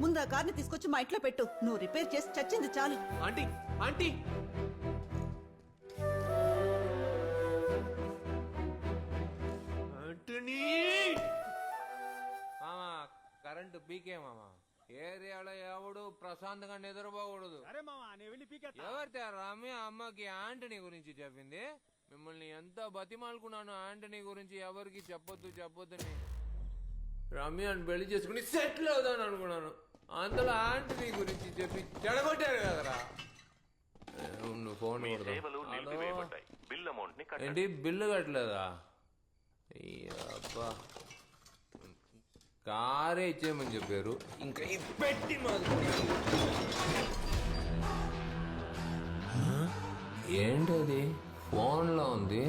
ముందు ఆ కార్ని తీసుకొచ్చి మా ఇంట్లో పెట్టు. నువ్వు రిపేర్ చేసి చచ్చింది చాలు. ఆంటీ ఆంటీ ఆంటనీ మామా కరెంటు పీకే మామా. ఏరియాలో ఎవడు ప్రశాంతంగా నిద్రపోకూడదు. ఎవరితే రమ్య అమ్మకి ఆంటనీ గురించి చెప్పింది? మిమ్మల్ని ఎంత బతిమాలుకున్నాను ఆంటనీ గురించి ఎవరికి చెప్పొద్దని. రమ్యని పెళ్లి చేసుకుని సెటిల్ అవుదాను అనుకున్నాను. అందులో ఆంటనీ గురించి చెప్పి చెడగొట్టారు కదరా. నువ్వు ఫోన్ ఏంటి బిల్లు కట్టలేదా? అబ్బా కారే ఇచ్చేయమని చెప్పారు. ఇంకా ఈ పెట్టి ఏంటది ఫోన్లో ఉంది?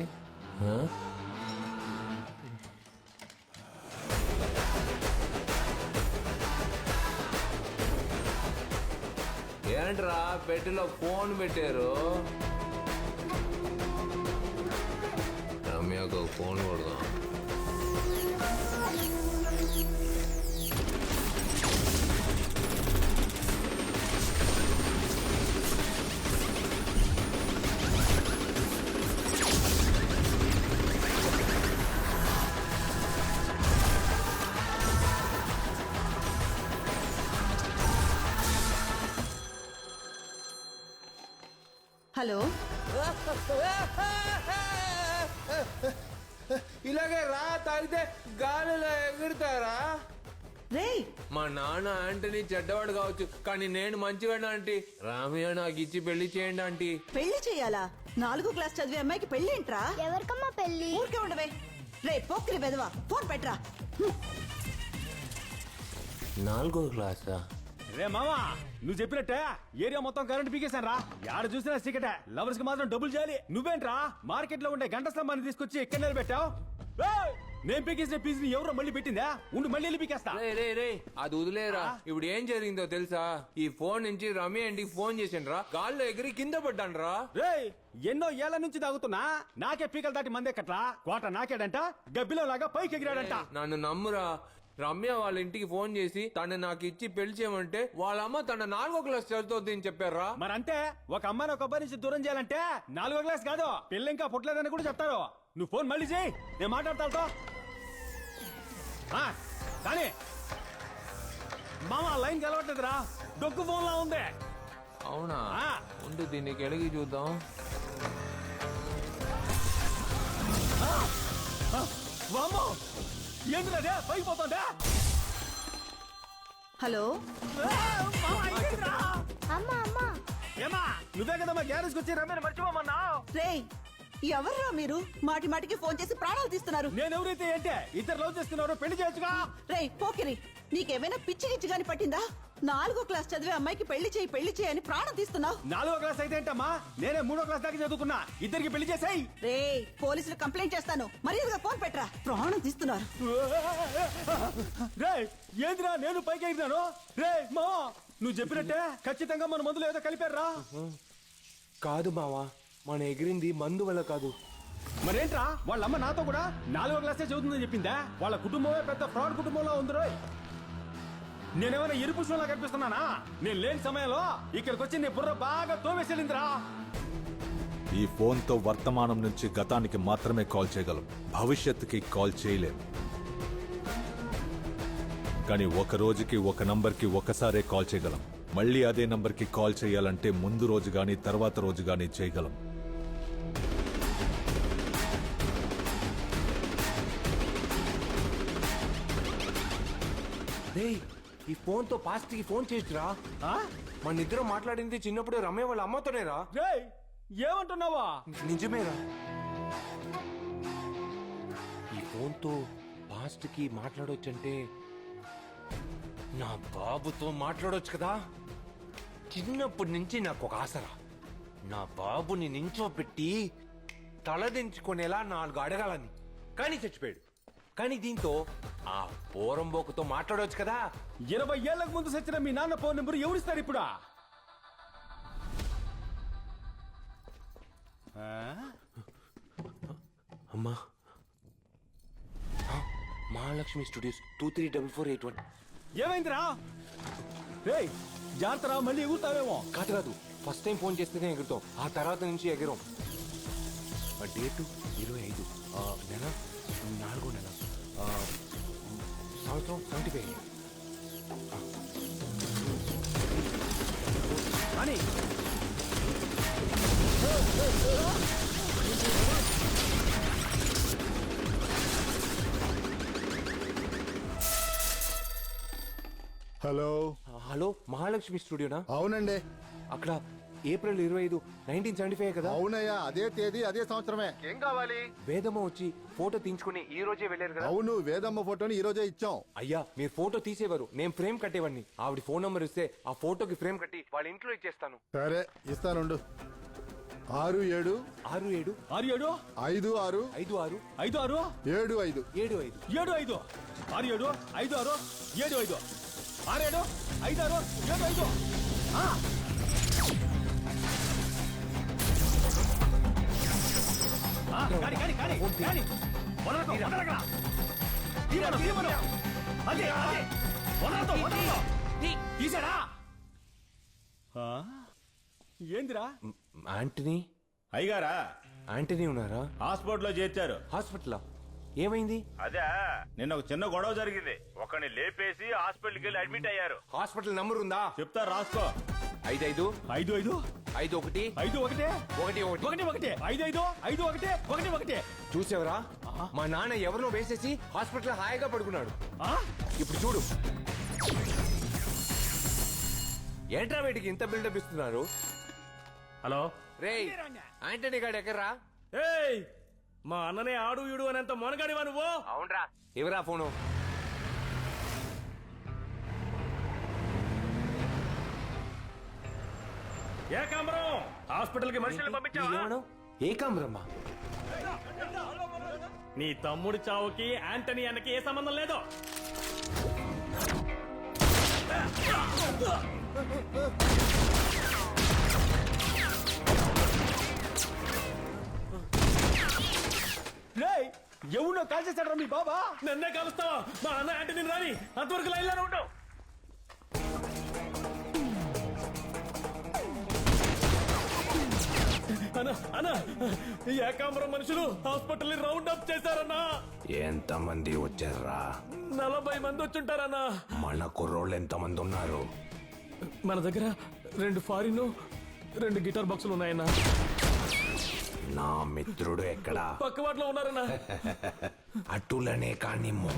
ఏంట్రా పెట్టిలో ఫోన్ పెట్టారు? రమ్యకు ఫోన్ కొడదాం. హలో, ఇలాగే రా తాగితే గాలిలో ఎగురుతారా? రేయ్ మా నాన్న ఆంటనీ చెడ్డవాడు కావచ్చు, కానీ నేను మంచివాడు ఆంటీ. రామయ్య నాకు ఇచ్చి పెళ్లి చేయండి ఆంటీ. పెళ్లి చెయ్యాలా? 4వ క్లాస్ చదివే అమ్మాయికి పెళ్లి ఏంట్రా? ఎవరికమ్మా పెళ్లి? ఊరికే ఉండవే. రే పోక్రి వెదవా, ఫోన్ పెట్టరా. 4వ క్లాసా? రే మామా, నువ్వు చెప్పినట్టే ఏరియా మొత్తం కరెంట్ పీకేశాను రా. యాడ చూసినా సీకటే. లవర్స్ కి మాత్రం డబ్బులు చేయాలి. నువ్వేంట్రా మార్కెట్ లో ఉండే గంట స్తంభాన్ని తీసుకొచ్చి ఎక్కడ నిలబెట్టావు? నేను పీకేసిన పీసుని ఎవరో మళ్ళీ పెట్టిందా? ఉండి మళ్ళీ వెళ్ళి పీకేస్తా. రే అది వదిలేరా. ఇప్పుడు ఏం జరిగిందో తెలుసా? ఈ ఫోన్ నుంచి రమ్య ఇంటికి ఫోన్ చేసిండ్రా, గాల్లో ఎగిరి కింద పడ్డాన్రా. రే ఎన్నో ఏళ్ల నుంచి తాగుతున్నా నాకే పీకలు దాటి మందే కట్లా. కోట నాకేడంట, గబ్బిలో లాగా పైకి ఎగిరాడంట. నన్ను నమ్మురా. రమ్య వాళ్ళ ఇంటికి ఫోన్ చేసి తను నాకు ఇచ్చి పెళ్లి చేయమంటే వాళ్ళ అమ్మ తన 4వ క్లాస్ చదువుతుంది అని చెప్పారా? మరంతే, ఒక అమ్మాయిని ఒక అబ్బాయి నుంచి దూరం చేయాలంటే 4వ క్లాస్ కాదు, పిల్ల ఇంకా పుట్టలేదని కూడా చెప్తారు. నువ్వు ఫోన్ మళ్ళీ చేయి, నేను మాట్లాడతాతో. కానీ మామ లైన్ కలవట్లేదురా, డొక్కు ఫోన్ లా ఉంది. అవునా? ఉండు దీనికి ఎడిగి చూద్దాం. వామ్మో, ఏంటిదే పైకి పోతుందా? హలో, అమ్మా అమ్మా, ఏమా నువ్వే కదమ్మా గ్యారేజ్కి వచ్చి రమ్యని మర్చిపోమన్నా. రేయ్ ఎవర్రా మీరు? మాటి మాటికి ఫోన్ చేసి ప్రాణాలు తీస్తున్నారు. నేను ఎవరైతే ఏంటే, ఇద్దరు లవ్ చేస్తున్నారు, పెళ్లి చేయొచ్చుగా. రేయ్ పోకిరి, నీకేమైనా పిచ్చి గిచ్చి గాని పట్టిందా? 4వ క్లాస్ చదివే అమ్మాయికి పెళ్లి చేయి అని ప్రాణం తీస్తున్నావు. 4వ క్లాస్ అయితే ఏంటమ్మా, నేనే 3వ క్లాస్ దాకా చదువుకున్నా. ఇద్దరికి పెళ్లి చేసాయి. రేయ్ పోలీసులు కంప్లైంట్ చేస్తాను, మర్యాదగా ఫోన్ పెట్టరా. ప్రాణం తీస్తున్నారు. రే ఏందిరా నేను పైకి ఎగిరినాను? రే మా నువ్వు చెప్పినట్టే ఖచ్చితంగా మన మందులో ఏదో కలిపారా? కాదు మావా, మన ఎగిరింది మందు వల్ల కాదు. మరేంట్రా వాళ్ళమ్మ నాతో కూడా 4వ క్లాసే చదువుతుందని చెప్పిందా? వాళ్ళ కుటుంబమే పెద్ద ఫ్రాడ్ కుటుంబంలో ఉందిరో. నేనేమైనా ఇరుపుషంలా కనిపిస్తున్నానా? నేను లేని సమయంలో ఇక్కడికి వచ్చి నీ బుర్ర బాగా తోవేసేలిందిరా. ఈ ఫోన్ తో వర్తమానం నుంచి గతానికి మాత్రమే కాల్ చేయగలం, భవిష్యత్తుకి కాల్ చేయలేం. కానీ ఒక రోజుకి ఒక నంబర్కి ఒకసారే కాల్ చేయగలం. మళ్ళీ అదే నంబర్కి కాల్ చేయాలంటే ముందు రోజు గాని తర్వాత రోజు గాని చేయగలం. ఈ ఫోన్ తో పాస్ట్ కి ఫోన్ చేసిరా. మన ఇద్దరు మాట్లాడింది చిన్నప్పుడు రమ్య వాళ్ళ అమ్మతోనేరా. రేయ్ ఏమంటున్నావా? నిజమేరా. ఈ ఫోన్ తో పాస్ట్ కి మాట్లాడొచ్చంటే నా బాబుతో మాట్లాడొచ్చు కదా. చిన్నప్పటి నుంచి నాకు ఒక ఆశరా, నా బాబుని నించోపెట్టి తలదించుకునేలా 4 అడగాలని. కానీ చచ్చిపోయాడు. కానీ దీంతో ఆ పోరంబోకుతో మాట్లాడవచ్చు కదా. 20 ఏళ్లకు ముందు సచ్చిన మీ నాన్న ఫోన్ నెంబర్ ఎవరిస్తారు ఇప్పుడు? అమ్మా, మహాలక్ష్మి స్టూడియోస్ 234481. ఏమైందిరా? రేయ్ జాగ్రత్త, మళ్ళీ ఎగురుతావేమో. కాదు ఫస్ట్ టైం ఫోన్ చేస్తేనే ఎగురుతాం, ఆ తర్వాత నుంచి ఎగరం. డేటు 25, నెల 4వ నెల, సంవత్సరం 75. అని హలో, హలో మహాలక్ష్మి స్టూడియోనా? అవునండి. అక్కడ ఏప్రిల్ 25, 1975 కదా? అవునయ్యా, అదే తేదీ అదే సంవత్సరమే. ఏం కావాలి? వేదమ్మ వచ్చి ఫోటో తీయించుకుని ఈ రోజే వెళ్ళారు కదా? అవును, వేదమ్మ ఫోటోని ఈ రోజే ఇచ్చాం. అయ్యా మీరు ఫోటో తీసేవారు, నేను ఫ్రేమ్ కట్టేవాడిని. ఆవిడ ఫోన్ నంబర్ ఇస్తే ఆ ఫోటోకి ఫ్రేమ్ కట్టి వాళ్ళ ఇంట్లో ఇచ్చేస్తాను. సరే ఇస్తానుండు. 67 67 67 56 56 56 75 75 75 67 56 75 67 56 75. కానీ కానీ కానీ కానీ వదలకు, వదలకురా. తీయమను, తీయమను. అదే అదే వదలతో వదలతో తీసాడా? ఏందిరా? ఆంటనీ అయ్యగారా ఆంటనీ ఉన్నారా? హాస్పిటల్లో చేర్చారు. హాస్పిటల్ ఏమైంది? అదే నిన్న ఒక చిన్న గొడవ జరిగింది. ఒకని లేపేసి హాస్పిటల్కి వెళ్ళి అడ్మిట్ అయ్యారు. హాస్పిటల్ నంబర్ ఉందా? చెప్తా రాసుకో. 55 55 51 51 11 1 1 55 51 1 1. చూసావరా, మా నాన్న ఎవరినో వేసేసి హాస్పిటల్ హాయిగా పడుకున్నాడు. ఇప్పుడు చూడు, ఏంట్రా వీటికి ఇంత బిల్డప్ ఇస్తున్నారు? హలో రేయ్ ఆంటనీ గాడు ఎక్కడ్రా? ఏయ్, మా అన్ననే ఆడు ఈడు అనేంత మొనగాడివా నువ్వు? అవునరా, ఎవరా ఫోను? ఏకాంబరం హాస్పిటల్ కి మనుషుల్ని పంపించావా? ఏమన్నావ్? ఏకాంబరమ్మా? నీ తమ్ముడి చావుకి యాంటనీ అన్నకి ఏ సంబంధం లేదు. ఎవడో కాల్ చేశాడు మీ బాబా. నన్నే కలుస్తావా? మా అన్న యాంటనీ రాని అంతవరకు లైన్ లోనే ఉండవు. అన్నా, ఏకాంబరం మనుషులు హాస్పిటల్ రౌండ్ అప్ చేశారన్నా. ఎంతమంది వచ్చారా? 40 మంది వచ్చుంటారన్నా. మన కుర్రోళ్ళు ఎంతమంది ఉన్నారు? మన దగ్గర 2 ఫారిన్ 2 గిటార్ బాక్సులు ఉన్నాయన్నా. నా మిత్రుడు ఎక్కడా? పక్కవాట్లో ఉన్నారన్నా. అటులనే కానిమ్ము.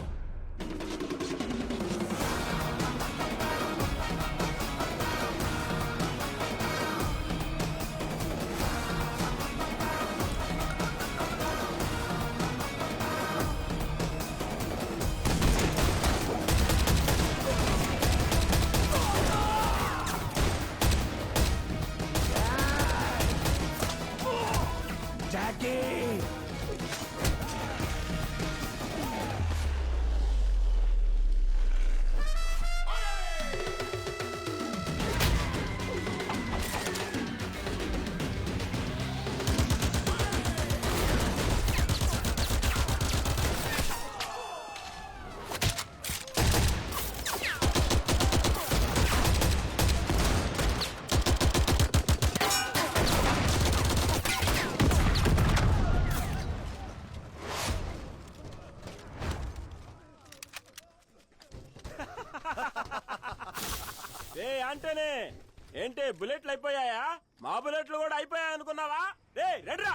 అంటేనే ఏంటి బుల్లెట్లు అయిపోయాయా? మా బుల్లెట్లు కూడా అయిపోయాయి అనుకున్నావా? రే రెడ్రా.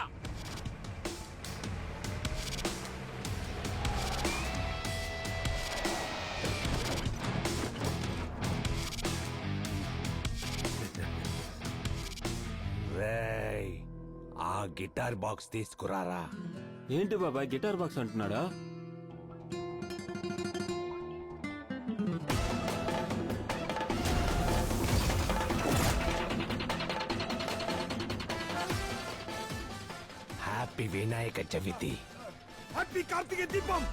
రేయ్ ఆ గిటార్ బాక్స్ తీసుకురారా. ఏంటి బాబాయ్ గిటార్ బాక్స్ అంటున్నాడా? హ్యాపీ వినాయక చవితి. హ్యాపీ కార్తీక దీపం.